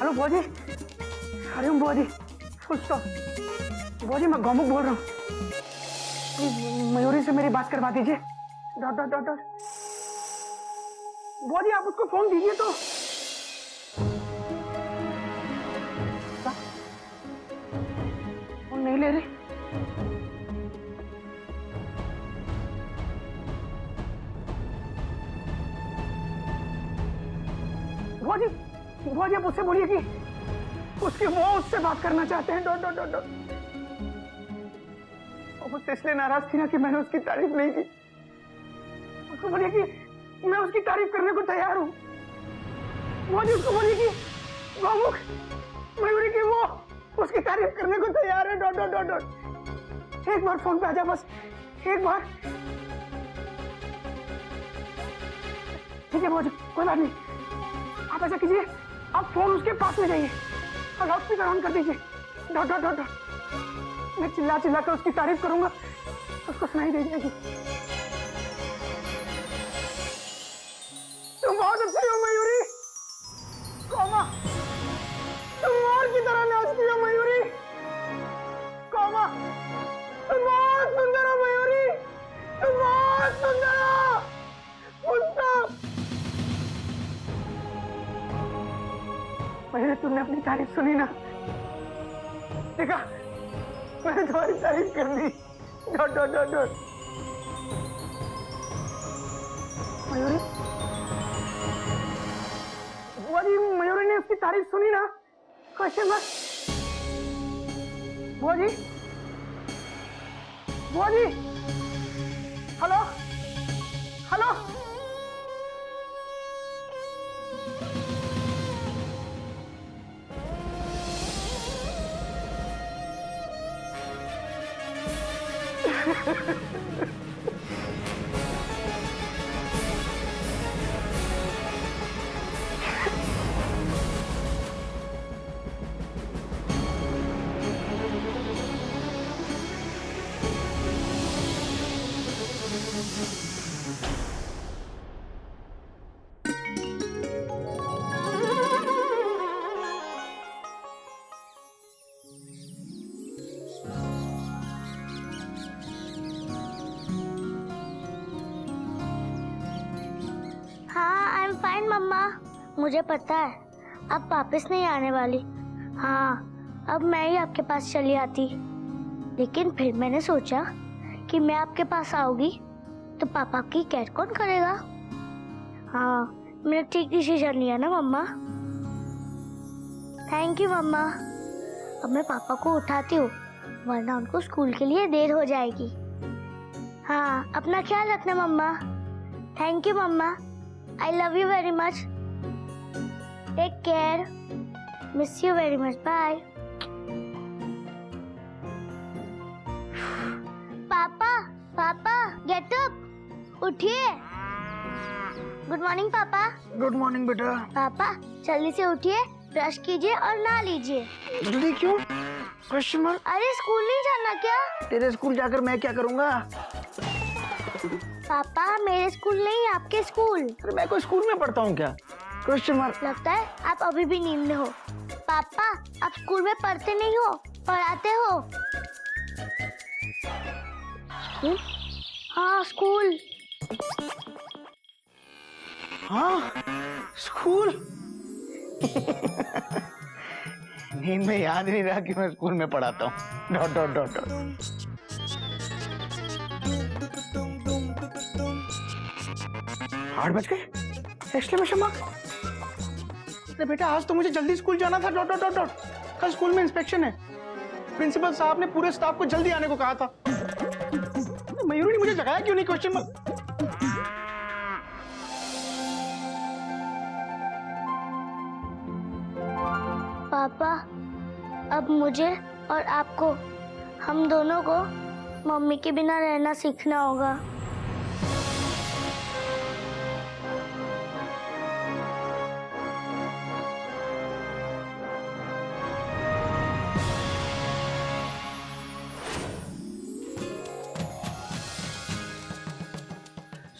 Hello बुआ जी, हरिओम बुआ जी, full stop. बुआ जी मैं गौमुख बोल रहा हूँ, मयूरी से मेरी बात करवा दीजिए। Dot dot dot dot. बुआ जी आप उसको फोन दीजिए तो। फोन नहीं ले रही। बुआ जी आप उससे बोलिए कि उसकी वो उससे बात करना चाहते हैं। Dot dot dot dot. और मुझसे इसलिए नाराज थी ना कि मैंने उसकी तारीफ नहीं की। उसको बोलिए कि मैं उसकी तारीफ करने को तैयार हूँ। बुआ जी उसको बोलिए कि गौमुख मयूरी की वो उसकी तारीफ करने को तैयार है। Dot dot dot dot. एक बार फोन पे आ जा, बस एक बार। ठीक है बुआ जी, कोई बात नहीं। आप ऐसा कीजिए, आप फोन उसके पास में जाइए और लाउड स्पीकर ऑन कर दीजिए। Dot dot dot dot. मैं चिल्ला चिल्ला कर उसकी तारीफ करूंगा, उसको सुनाई दे जाएगी। तुम बहुत अच्छी हो मयूरी। कौमा, तुम मोर की तरह नाचती हो मयूरी। कौमा, तुम बहुत सुंदर हो मयूरी, तुम बहुत सुंदर हो। पहले तुमने अपनी तारीफ सुनी ना, देखा मैंने तुम्हारी तारीफ कर दी। Dot dot dot dot. Mayuri, बुआ जी मयूरी ने उसकी तारीफ सुनी ना, क्वेश्चन मार्क। बुआ जी, बुआ जी, हेलो हेलो। फाइन मम्मा, मुझे पता है अब वापस नहीं आने वाली। हाँ, अब मैं ही आपके पास चली आती, लेकिन फिर मैंने सोचा कि मैं आपके पास आऊंगी तो पापा की केयर कौन करेगा। हाँ, मैंने ठीक डिसीजन लिया ना मम्मा। थैंक यू मम्मा। अब मैं पापा को उठाती हूँ, वरना उनको स्कूल के लिए देर हो जाएगी। हाँ, अपना ख्याल रखना मम्मा। थैंक यू मम्मा। I love you very much. Take care. Miss you very much. Bye. पापा, पापा, get up. उठिए। Good morning पापा। गुड मॉर्निंग बेटा। पापा, जल्दी से उठिए, ब्रश कीजिए और नहा लीजिए। जल्दी क्यों? Question mark. अरे स्कूल नहीं जाना क्या? तेरे स्कूल जाकर मैं क्या करूँगा? पापा, मेरे स्कूल नहीं, आपके स्कूल। अरे मैं कोई स्कूल में पढ़ता हूँ क्या? Question mark. लगता है आप अभी भी नींद में हो। पापा, आप स्कूल में पढ़ते नहीं हो, पढ़ाते हो। स्कूल? हाँ, स्कूल। हाँ, स्कूल। नींद में याद नहीं रहा कि मैं स्कूल में पढ़ाता हूँ। Dot dot dot dot. 8 बज गए? Exclamation mark. अरे बेटा आज तो मुझे जल्दी स्कूल जाना था। Dot dot dot dot. कल स्कूल में इंस्पेक्शन है। प्रिंसिपल साहब ने पूरे स्टाफ को जल्दी आने को कहा था। मयूरी ने मुझे जगाया क्यों नहीं? Question mark. पापा, अब मुझे और आपको, हम दोनों को मम्मी के बिना रहना सीखना होगा।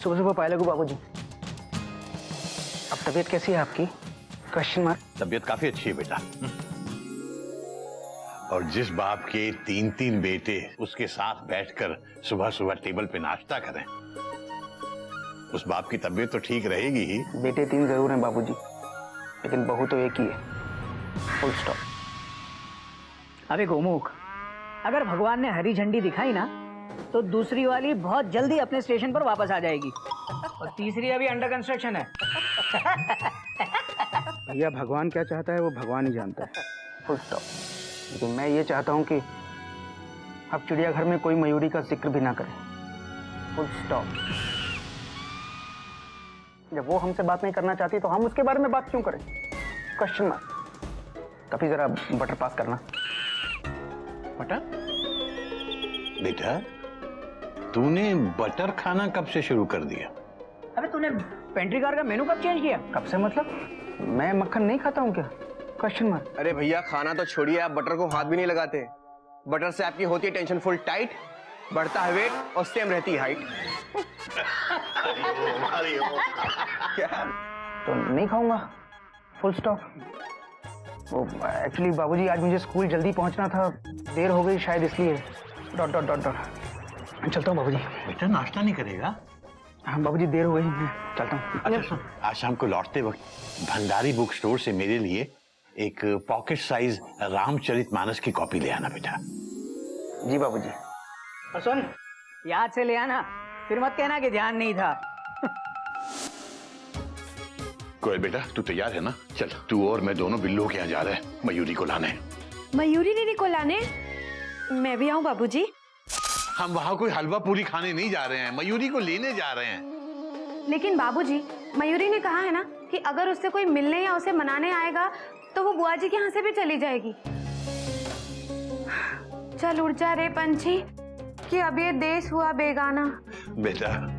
सुबह सुबह पाए लगू बाबूजी। अब तबीयत कैसी है आपकी? Question mark. तबीयत काफी अच्छी है बेटा। और जिस बाप के 3-3 बेटे उसके साथ बैठकर सुबह सुबह टेबल पे नाश्ता करें, उस बाप की तबीयत तो ठीक रहेगी ही। बेटे 3 जरूर हैं बाबूजी, लेकिन बहू तो एक ही है। Full stop. अबे गोमुख, अगर भगवान ने हरी झंडी दिखाई ना तो दूसरी वाली बहुत जल्दी अपने स्टेशन पर वापस आ जाएगी और तीसरी अभी अंडर कंस्ट्रक्शन है। भैया भगवान क्या चाहता है वो भगवान ही जानता है। Full stop. लेकिन मैं ये चाहता हूँ कि अब चिड़ियाघर में कोई मयूरी का जिक्र भी ना करे। Full stop. जब वो हमसे बात नहीं करना चाहती तो हम उसके बारे में बात क्यों करें? Question mark. कभी जरा बटर पास करना। बटर? बेटा तूने बटर खाना कब से शुरू कर दिया? अबे तूने पेंट्री कार का मेनू कब चेंज किया? कब से मतलब? मैं मक्खन नहीं खाता हूँ क्या? Question mark. अरे भैया खाना तो छोड़िए, आप बटर को हाथ भी नहीं लगाते। बटर से आपकी होती है टेंशन फुल टाइट, बढ़ता है वेट और सेम रहती है हाइट। क्या? तो नहीं खाऊंगा। Full stop. वो एक्चुअली बाबूजी आज मुझे स्कूल जल्दी पहुंचना था, देर हो गई शायद इसलिए। Dot dot dot dot. चलता हूँ बाबूजी। बेटा नाश्ता नहीं करेगा? हाँ बाबूजी देर हो गई, मैं चलता हूँ। अच्छा सुन, आज शाम को लौटते वक्त भंडारी बुक स्टोर से मेरे लिए एक पॉकेट साइज रामचरितमानस की कॉपी ले आना बेटा। जी बाबूजी। और सुन, याद से ले आना, फिर मत कहना कि ध्यान नहीं था। कोयल बेटा तू तैयार है ना? चल तू और मैं दोनों बिल्लू के यहाँ जा रहे हैं मयूरी को लाने। मयूरी दीदी को लाने? मैं भी आऊं बाबूजी? हम वहाँ कोई हलवा पूरी खाने नहीं जा रहे हैं, मयूरी को लेने जा रहे हैं। लेकिन बाबूजी, मयूरी ने कहा है ना कि अगर उससे कोई मिलने या उसे मनाने आएगा तो वो बुआ जी के यहाँ से भी चली जाएगी। चल उड़ जा रे पंछी कि अब ये देश हुआ बेगाना। बेटा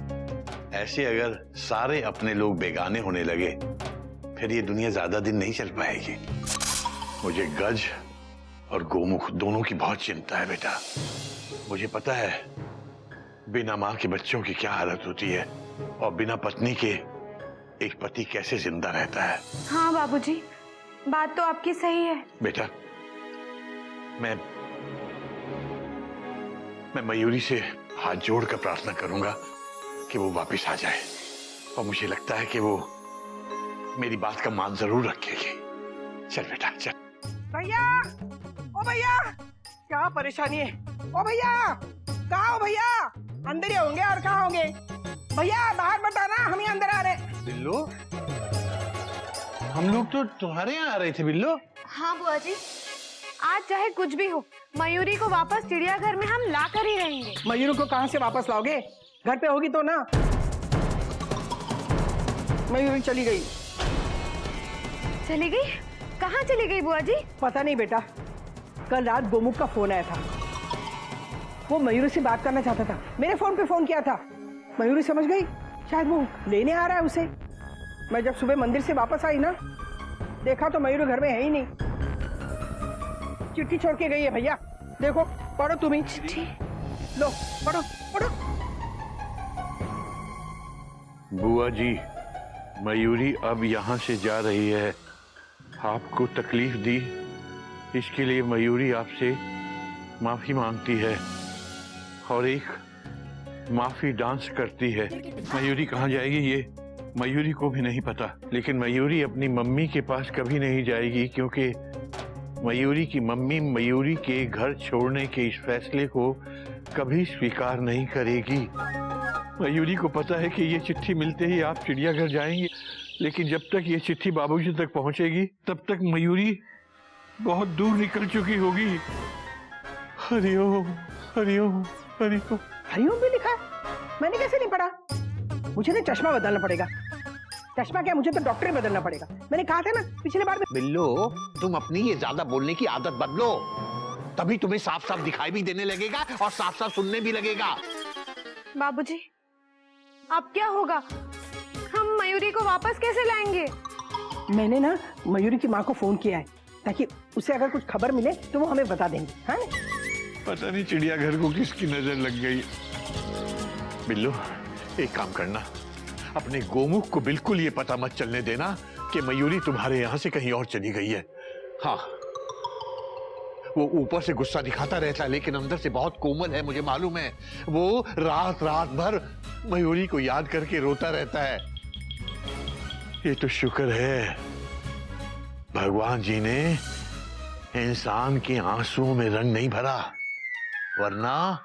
ऐसे अगर सारे अपने लोग बेगाने होने लगे फिर ये दुनिया ज्यादा दिन नहीं चल पाएगी। मुझे गज और गोमुख दोनों की बहुत चिंता है बेटा। मुझे पता है बिना माँ के बच्चों की क्या हालत होती है और बिना पत्नी के एक पति कैसे जिंदा रहता है। हाँ बाबूजी, बात तो आपकी सही है। बेटा मैं मयूरी से हाथ जोड़कर प्रार्थना करूंगा कि वो वापस आ जाए, और मुझे लगता है कि वो मेरी बात का मान जरूर रखेगी। चल बेटा चल। भैया, ओ भैया, क्या परेशानी है? ओ भैया, कहाँ हो भैया? अंदर ही होंगे और कहाँ होंगे? भैया बाहर बताना, हम ही अंदर आ रहे हैं। बिल्लो, हम लोग तो तुम्हारे यहाँ आ रहे थे बिल्लो। हाँ बुआ जी, आज चाहे कुछ भी हो, मयूरी को वापस चिड़ियाघर में हम ला कर ही रहेंगे। मयूरी को कहाँ से वापस लाओगे? घर पे होगी तो ना। मयूरी चली गई। चली गई? कहाँ चली गई बुआ जी? पता नहीं बेटा, कल रात गोमुख का फोन आया था। वो मयूरी से बात करना चाहता था, मेरे फोन पे फोन किया था। मयूरी समझ गई, शायद वो लेने आ रहा है उसे। मैं जब सुबह मंदिर से वापस आई ना, देखा तो मयूरी घर में है ही नहीं। चिट्ठी छोड़ के गई है भैया, देखो पढ़ो तुम ही। चिट्ठी? लो पढ़ो पढ़ो। बुआ जी, मयूरी अब यहाँ से जा रही है। आपको तकलीफ दी इसके लिए मयूरी आपसे माफी मांगती है और एक माफी डांस करती है। मयूरी कहाँ जाएगी ये मयूरी को भी नहीं पता, लेकिन मयूरी अपनी मम्मी के पास कभी नहीं जाएगी क्योंकि मयूरी की मम्मी मयूरी के घर छोड़ने के इस फैसले को कभी स्वीकार नहीं करेगी। मयूरी को पता है कि ये चिट्ठी मिलते ही आप चिड़ियाघर जाएंगे, लेकिन जब तक ये चिट्ठी बाबूजी तक पहुंचेगी तब तक मयूरी बहुत दूर निकल चुकी होगी। हरिओम हरिओम हरिओम। हरिओम भी लिखा है? मैंने कैसे नहीं पढ़ा? मुझे ना चश्मा बदलना पड़ेगा। चश्मा क्या, मुझे तो डॉक्टर ही बदलना पड़ेगा। मैंने कहा था ना पिछले बार में। बिल्लो, तुम अपनी ये ज्यादा बोलने की आदत बदलो, तभी तुम्हें साफ साफ दिखाई भी देने लगेगा और साफ साफ सुनने भी लगेगा। बाबूजी, अब क्या होगा? हम मयूरी को वापस कैसे लाएंगे? मैंने ना मयूरी की माँ को फोन किया है ताकि उसे अगर कुछ खबर मिले तो वो हमें बता देंगे। हाँ? पता नहीं चिड़ियाघर को किसकी नजर लग गई। बिल्लू, एक काम करना, अपने गोमुख को बिल्कुल ये पता मत चलने देना कि मयूरी तुम्हारे यहां से कहीं और चली गई है। हाँ, वो ऊपर से गुस्सा दिखाता रहता है लेकिन अंदर से बहुत कोमल है, मुझे मालूम है। वो रात रात भर मयूरी को याद करके रोता रहता है। ये तो शुक्र है भगवान जी ने इंसान के आंसुओं में रंग नहीं भरा, वरना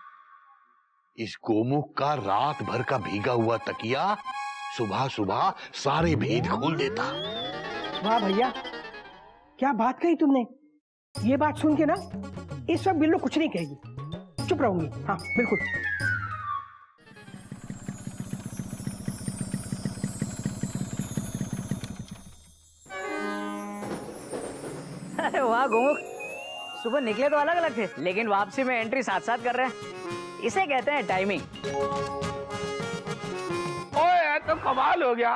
इस गोमुख का रात भर का भीगा हुआ तकिया सुबह सुबह सारे भेद खोल देता। वाह भैया, क्या बात कही तुमने। ये बात सुन के ना इस वक्त बिल्लो कुछ नहीं कहेगी, चुप रहूंगी। हाँ बिल्कुल। अरे वाह गोमुख, सुबह निकले तो अलग अलग थे लेकिन वापसी में एंट्री साथ साथ कर रहे हैं। इसे कहते हैं टाइमिंग। ओए तो कमाल हो गया,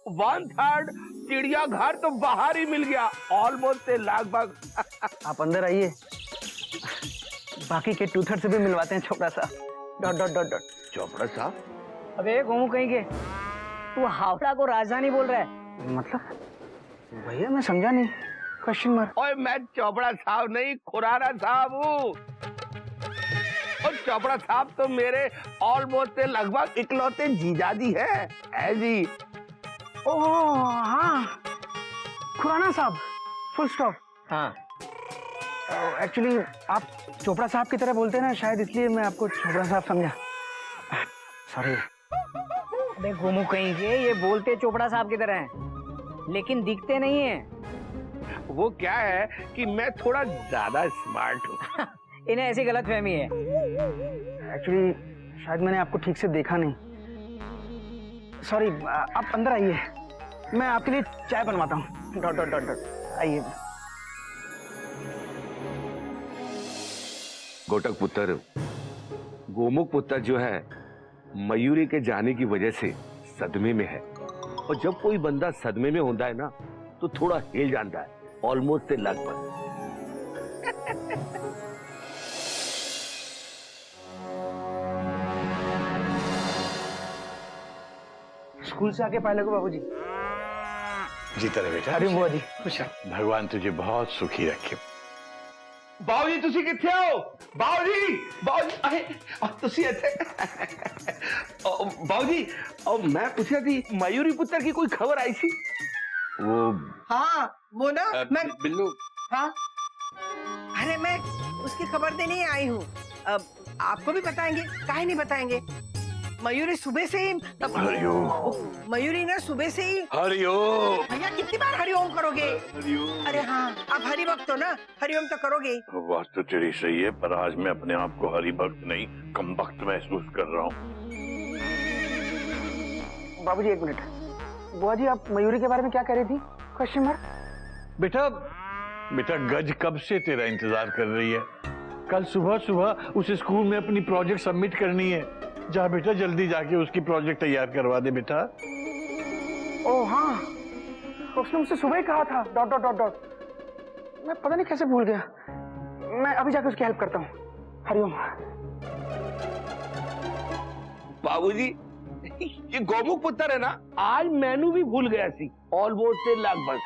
1/3 चिड़ियाघर तो बाहर ही मिल गया, ऑलमोस्ट लगभग। आप अंदर आइए, बाकी के 2/3 से भी मिलवाते हैं छोटा सा। Dot dot dot dot. Chopra साहब, अबे गोमुख कहीं के, तू हावड़ा को राजधानी बोल रहा है? मतलब भैया मैं समझा नहीं। Question mark. ओए मैं चोपड़ा साहब नहीं, खुराना साहब हूँ। और चोपड़ा साहब तो मेरे ऑलमोस्ट लगभग इकलौते जीजाजी है जी। ओह हाँ, खुराना साहब, फुल स्टॉप। हाँ एक्चुअली आप चोपड़ा साहब की तरह बोलते हैं ना, शायद इसलिए मैं आपको चोपड़ा साहब समझा। सॉरी। अबे गोमुख कहीं के, ये बोलते चोपड़ा साहब की तरह हैं लेकिन दिखते नहीं है। वो क्या है कि मैं थोड़ा ज्यादा स्मार्ट हूँ। इन्हें ऐसी गलतफहमी है। एक्चुअली शायद मैंने आपको ठीक से देखा नहीं। सॉरी, आप अंदर आइए, मैं आपके लिए चाय बनवाता हूँ। Dot dot dot dot. आइए। गोटक पुत्र, गोमुख पुत्र जो है मयूरी के जाने की वजह से सदमे में है। और जब कोई बंदा सदमे में होता है ना तो थोड़ा हिल जाता है, ऑलमोस्ट से लगभग। स्कूल से आके पाए लगो बाबूजी। जीता रहे बेटा। अरे बुआ जी खुश है। भगवान तुझे बहुत सुखी रखे। बाबूजी तुसी किथे हो? बाबूजी, बाबूजी, अरे तुसी इथे। बाबूजी, मैं पूछा थी मयूरी पुत्र की कोई खबर आई थी? वो हाँ वो ना मैं बिल्लू। हाँ अरे मैं उसकी खबर देने ही आई हूँ। अब आपको भी बताएंगे, काहे नहीं बताएंगे। मयूरी सुबह से ही हरिओम। मयूरी ना सुबह से ही। हरिओम। भैया कितनी बार हरिओम करोगे? हरिओम। अरे हाँ, आप हरि भक्त हो ना, हरिओम तो करोगे। बात तो तेरी सही है, पर आज मैं अपने आप को हरि भक्त नहीं कम भक्त महसूस कर रहा हूँ। बाबूजी एक मिनट। बुआ जी आप मयूरी के बारे में क्या कह रही थी? Question mark. बेटा गज कब से तेरा इंतजार कर रही है। कल सुबह सुबह उस स्कूल में अपनी प्रोजेक्ट सबमिट करनी है। जा बेटा, जल्दी जाके उसकी प्रोजेक्ट तैयार करवा दे बेटा। ओह हाँ, उसने मुझसे सुबह ही कहा था। Dot dot dot dot. मैं पता नहीं कैसे भूल गया। मैं अभी जाकर उसकी हेल्प करता हूँ। हरिओम। बाबूजी, ये गोमुख पुत्र है ना, आज मैनू भी भूल गया सी, ऑलमोस्ट से लगभग।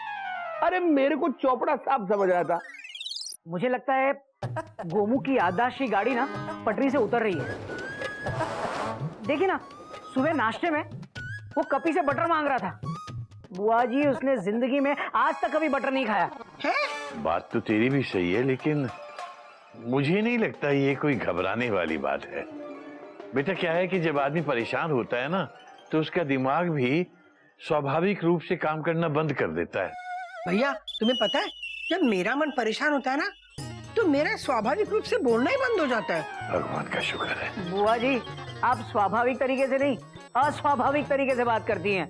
अरे मेरे को चोपड़ा साहब समझ रहा था। मुझे लगता है गोमुख की याददाश्त की गाड़ी ना पटरी से उतर रही है। देखिए ना, सुबह नाश्ते में वो कपी से बटर मांग रहा था। बुआ जी उसने जिंदगी में आज तक कभी बटर नहीं खाया है? बात तो तेरी भी सही है, लेकिन मुझे नहीं लगता ये कोई घबराने वाली बात है। बेटा क्या है कि जब आदमी परेशान होता है ना तो उसका दिमाग भी स्वाभाविक रूप से काम करना बंद कर देता है। भैया तुम्हें पता है, जब मेरा मन परेशान होता है ना तो मेरा स्वाभाविक रूप से बोलना ही बंद हो जाता है। भगवान का शुक्र है। बुआ जी आप स्वाभाविक तरीके से नहीं, अस्वाभाविक तरीके से बात करती हैं।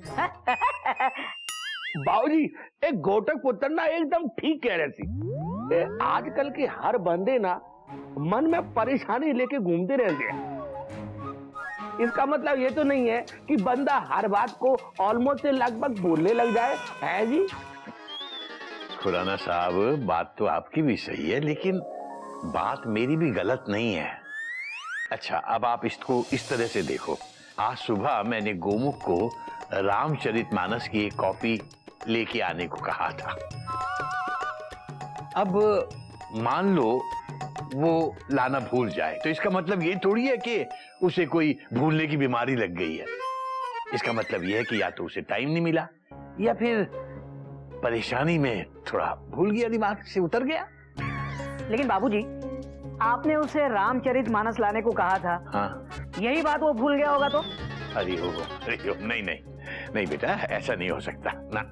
बाबूजी, एक गोटक पुत्र ना एकदम ठीक कह रहे थी। आजकल के हर बंदे ना मन में परेशानी लेके घूमते रहते हैं। इसका मतलब ये तो नहीं है कि बंदा हर बात को ऑलमोस्ट से लगभग बोलने लग जाए, है जी? खुराना साहब, बात तो आपकी भी सही है, लेकिन बात मेरी भी गलत नहीं है। अच्छा, अब आप इसको इस तरह से देखो। आज सुबह मैंने गोमुख को रामचरितमानस की एक कॉपी लेके आने को कहा था। अब मान लो वो लाना भूल जाए तो इसका मतलब ये थोड़ी है कि उसे कोई भूलने की बीमारी लग गई है। इसका मतलब ये है कि या तो उसे टाइम नहीं मिला या फिर परेशानी में थोड़ा भूल गया, दिमाग से उतर गया। लेकिन बाबूजी, आपने उसे रामचरितमानस लाने को कहा था। हाँ, यही बात वो भूल गया होगा तो? हरि ओम, हरि ओम। नहीं नहीं नहीं बेटा, ऐसा नहीं हो सकता ना।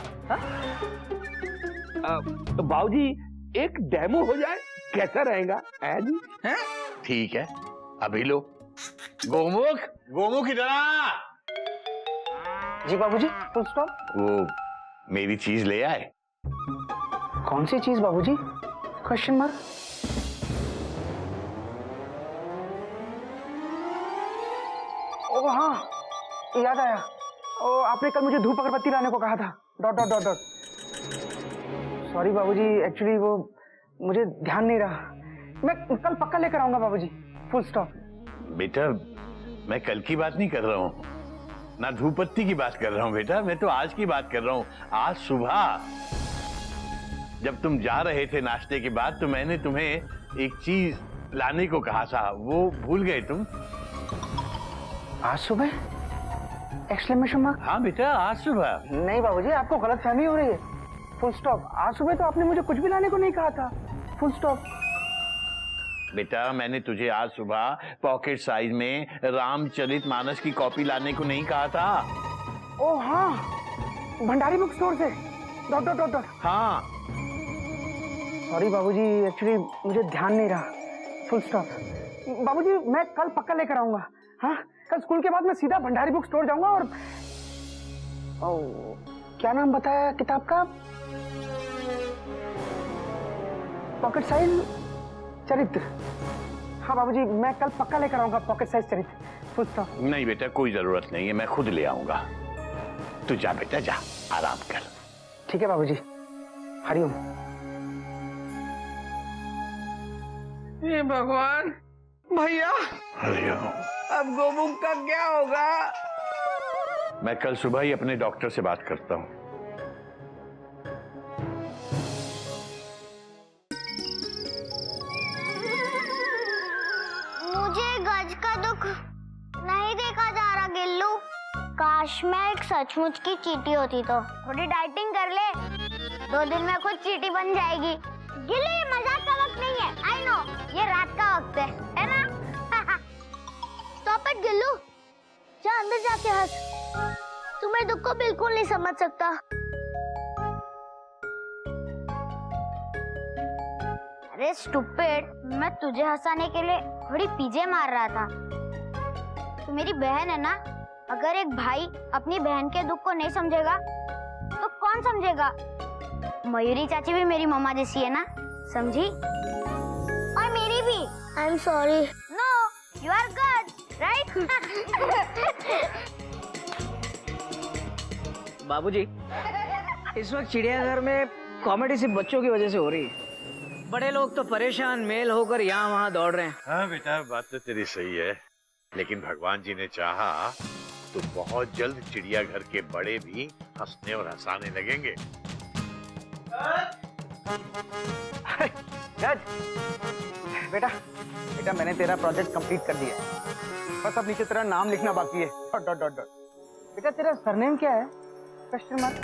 तो बाबूजी एक डेमो हो जाए कैसा रहेगा? जी हैं? ठीक है, अभी लो। गोमुख, गोमुख इधर आ। जी बाबूजी, फुल स्टॉप। वो मेरी चीज ले आए। कौन सी चीज बाबूजी? Question mark. ओ हाँ, याद आया। ओ, आपने कल मुझे धूप अगरबत्ती लाने को कहा था। Dot dot dot dot. Sorry बाबूजी, एक्चुअली वो मुझे ध्यान नहीं रहा। मैं कल पक्का लेकर आऊंगा बाबूजी। Full stop. बेटा, मैं कल की बात नहीं कर रहा हूँ, ना धूप बत्ती की बात कर रहा हूँ बेटा। मैं तो आज की बात कर रहा हूँ। आज सुबह जब तुम जा रहे थे नाश्ते के बाद तो मैंने तुम्हें एक चीज लाने को कहा था, वो भूल गए तुम? आज सुबह? Exclamation mark. हाँ बेटा, आज सुबह। नहीं बाबूजी, आपको गलतफहमी हो रही है। Full stop. आज सुबह तो आपने मुझे कुछ भी लाने को नहीं कहा था। Full stop. बेटा, मैंने तुझे आज सुबह पॉकेट साइज में रामचरितमानस की कॉपी लाने को नहीं कहा था? ओ हाँ, भंडारी बुक स्टोर से। Dot dot dot dot. हाँ। सॉरी बाबूजी, एक्चुअली मुझे ध्यान नहीं रहा। Full stop. बाबूजी, मैं कल पक्का लेकर आऊंगा। हाँ, कल स्कूल के बाद मैं सीधा भंडारी बुक स्टोर जाऊंगा। और क्या नाम बताया किताब का? पॉकेट साइज चरित्र। हाँ बाबूजी, मैं कल पक्का लेकर आऊंगा पॉकेट साइज चरित्र। Full stop. नहीं बेटा, कोई जरूरत नहीं है, मैं खुद ले आऊंगा। तू जा बेटा, जा, आराम कर। ठीक है बाबूजी। हरिओम। हे भगवान, भैया हरिओम। अब गोमुख का क्या होगा? मैं कल सुबह ही अपने डॉक्टर से बात करता हूँ। मुझे गज का दुख नहीं देखा जा रहा गिल्लू। काश मैं एक सचमुच की चींटी होती तो। थोड़ी डाइटिंग कर ले, 2 दिन में खुद चींटी बन जाएगी। गिल्लू, ये मजाक का वक्त नहीं है। आई नो, ये रात का वक्त है ना? स्टॉप इट गिल्लू, जा अंदर जाके हंस। तू मेरे दुख को बिल्कुल नहीं समझ सकता। अरे स्टूपिड, मैं तुझे हंसाने के लिए थोड़ी पीजे मार रहा था। तू मेरी बहन है ना? अगर एक भाई अपनी बहन के दुख को नहीं समझेगा तो कौन समझेगा? मयूरी चाची भी मेरी मम्मा जैसी है ना, समझी? और मेरी भी। I am sorry. No, you are good, right? बाबूजी, इस वक्त चिड़ियाघर में कॉमेडी सिर्फ बच्चों की वजह से हो रही है। बड़े लोग तो परेशान मेल होकर यहाँ वहाँ दौड़ रहे हैं। हाँ बेटा, बात तो तेरी सही है, लेकिन भगवान जी ने चाहा तो बहुत जल्द चिड़ियाघर के बड़े भी हंसने और हंसाने लगेंगे। जज, बेटा बेटा, मैंने तेरा प्रोजेक्ट कंप्लीट कर दिया है। बस अब नीचे तेरा नाम लिखना बाकी है। Dot dot dot. बेटा, तेरा सरनेम क्या है? Question mark.